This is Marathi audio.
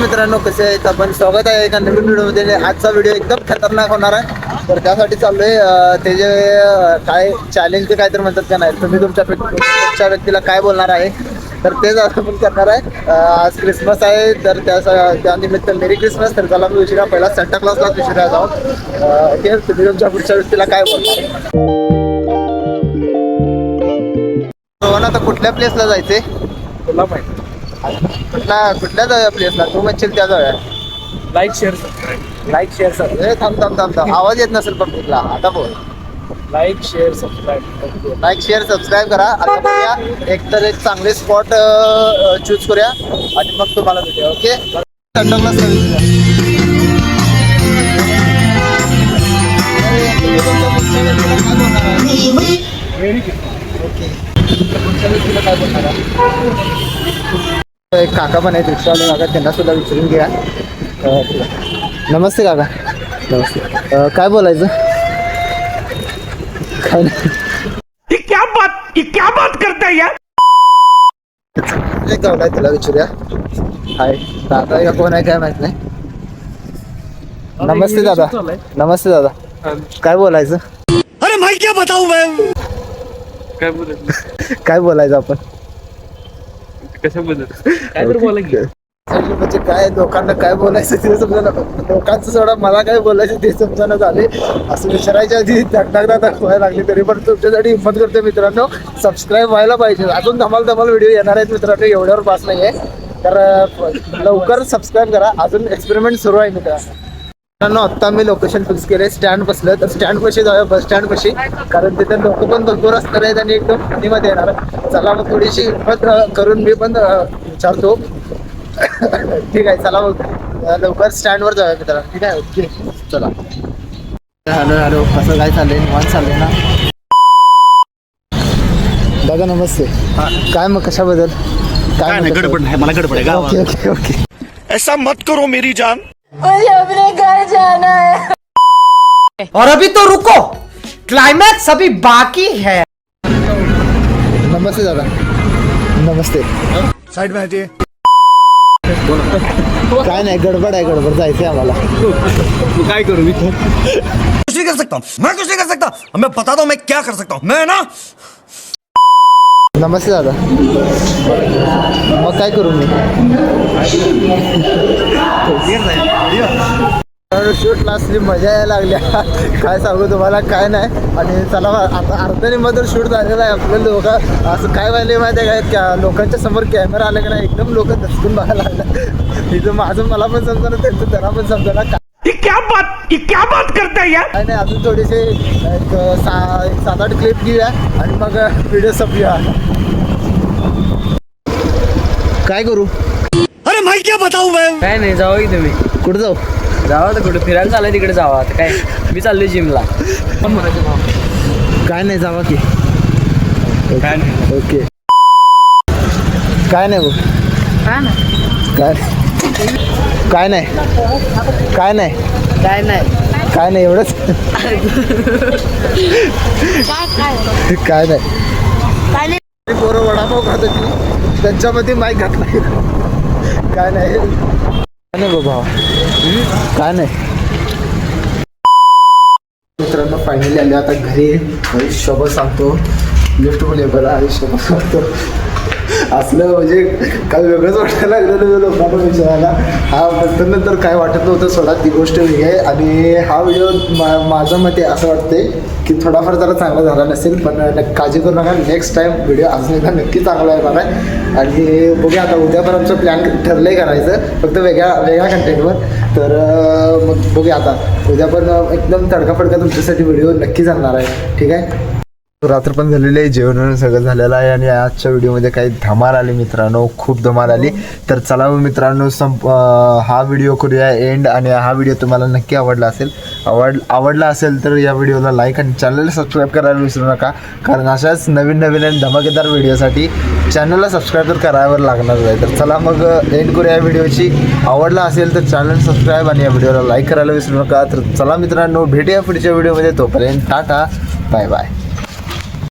मित्रांनो, कसे आहेत आपण? स्वागत आहे एका नवीन व्हिडिओमध्ये. आजचा व्हिडिओ एकदम खतरनाक होणार आहे. तर त्यासाठी चाललोय ते जे काय चॅलेंज काय तर म्हणतात का नाही, तुम्ही तुमच्या व्यक्तीला काय बोलणार आहे तर तेच आपण करणार आहे. आज क्रिसमस आहे तर त्या निमित्त मेरी क्रिसमस. तर त्याला मी उशिरा पहिला सेंटा क्लॉजला उशिरा जाऊ. तुम्ही तुमच्या पुढच्या व्यक्तीला काय बोलणार? रोहन, आता कुठल्या प्लेसला जायचंय तुला माहिती? कुठल्या प्लेसला तू म्हणशील त्या जाऊया. Like share subscribe. Like share थांब आवाज येत नसेल पब्लिकला. आता बोल. Like share subscribe. Like share subscribe करा. आता बघूया एक चांगले स्पॉट चूज करूया आणि मग तुम्हाला भेटूया. ओके, काय बोलणार? एक काका पण आहेत रिक्षावाले काका, त्यांना सुद्धा विचारून घ्या. नमस्ते काका. नमस्ते. काय बोलायचं? काय नाही. क्या बात करता यार. एक गावला आहे, त्याला विचारूया. हाय दादा, या कोण आहे काय माहित नाही. नमस्ते दादा. नमस्ते दादा. काय बोलायचं? अरे भाई क्या बताऊ मैं. काय बोलायचं? काय बोलायचं आपण? कसं बोलायचं? काय तर बोला की. म्हणजे काय लोकांना काय बोलायचं ते समजा. लोकांचं सोडा, मला काय बोलायचं ते समजायला झाले. असं विचारायच्या आधी धगधग दाखवायला लागली. तरी पण तुमच्यासाठी हिंमत करते मित्रांनो, सबस्क्राईब व्हायला पाहिजे. अजून धमाल व्हिडिओ येणार आहेत मित्रांनो, एवढ्यावर पास नाही आहे. तर लवकर सबस्क्राईब करा. अजून एक्सपेरिमेंट सुरू आहे मित्रांनो. आत्ता मी लोकेशन फिक्स केले. स्टँड बसलं तर स्टँड पाशी जाऊया, बस स्टँड पाशी, कारण तिथे लोक पण भरपूर असणार आहेत आणि एकदम पाणीमध्ये येणार. चला मग थोडीशी हिंमत करून मी पण विचारतो. ठीक आहे, चला मग लवकर स्टँडवर जाऊया मित्रांनो. ठीक आहे, ओके चला. हॅलो, कसं काय चाललंय? निवांत चाललंय ना दादा? नमस्ते. काय मग कशाबद्दल? काय नाही, गडबड नाही, मला गडबड आहे. Okay okay okay. ऐसा मत करो मेरी जान. मुझे अपने घर जाना है. और अभी तो रुको, क्लाइमैक्स अभी बाकी है. नमस्ते दादा. नमस्ते. साइड में हटिए. काय नाही, गडबड जायचंय आम्हाला. काय करू मी? कुछ नहीं कर सकता, मैं कुछ नहीं कर सकता. मैं बताता हूँ मैं क्या कर सकता हूँ. मैं ना. नमस्ते दादा. मग काय करू मी? शूट लास्टली मजा यायला लागल्या. काय सांगू तुम्हाला, काय नाही. आणि चला आता अर्ध्या निम्मातर शूट झालेला आहे. आपल्या लोक असं काय व्हायला माहिती आहे का, लोकांच्या समोर कॅमेरा आला का नाही एकदम लोक दचकून बघायला लागला. तिथं माझं मला पण समजा ना, त्यांचं त्याला पण समजा ना. क्या बात करता है यार. काय नाही, अजून थोडेसे एक 7-8 क्लिप घेऊया आणि मग व्हिडिओ संपवूया. काय करू? अरे भाई क्या बताऊँ मैं. काय नाही, जावा की तुम्ही. कुठं जाऊ? जावा तर कुठं फिरायला चाललंय तिकडे जावा. आता काय, मी चाललोय जिमला. काय नाही, जावा की. काय नाही. ओके. काय नाही बघ. काय काय नाही काय नाही काय नाही, काय नाही एवढंच. काय नाही. पोरं वडापाव खात होती, त्यांच्यामध्ये माईक घातला. काय नाही बाबा, काय नाही. मित्रांनो फायनली आले आता घरी. आयुष्यभर सांगतो, लिफ्ट पण आहे बरं. आयुष्यभर सांगतो असलं म्हणजे काय वेगळंच वाटायला लागलेलं लोकांना विचारायला. नंतर काय वाटत नव्हतं सोडा, ती गोष्ट वेगळी आहे. आणि हा व्हिडिओ माझ्या मते असं वाटते की थोडाफार जरा चांगला झाला नसेल, पण काळजी करू नका. नेक्स्ट टाईम व्हिडिओ अजून एकदा नक्की चांगला येणार आहे. आणि बघूया आता उद्यापर्यंत आमचं प्लॅन ठरलं आहे करायचं, फक्त वेगळ्या कंटेंटवर. तर मग बघूया आता उद्या पण एकदम तडकाफडका तुमच्यासाठी व्हिडिओ नक्की जाणार आहे. ठीक आहे. रात्र पण झालेली आहे, जेवण सगळं झालेलं आहे. आणि आजच्या व्हिडिओमध्ये काही धमाल आली मित्रांनो, खूप धमाल आली. तर चला मित्रांनो, हा व्हिडिओ करूया एंड. आणि हा व्हिडिओ तुम्हाला नक्की आवडला असेल तर या व्हिडिओला लाईक आणि चॅनलला सबस्क्राईब करायला विसरू नका, कारण अशाच नवीन आणि धमाकेदार व्हिडिओसाठी चॅनलला सबस्क्राईब तर करावं लागणार आहे. तर चला मग एंड करूया या व्हिडिओची. आवडला असेल तर चॅनल सबस्क्राईब आणि या व्हिडिओला लाईक करायला विसरू नका. तर चला मित्रांनो, भेटूया पुढच्या व्हिडिओमध्ये. तोपर्यंत टाटा, बाय बाय.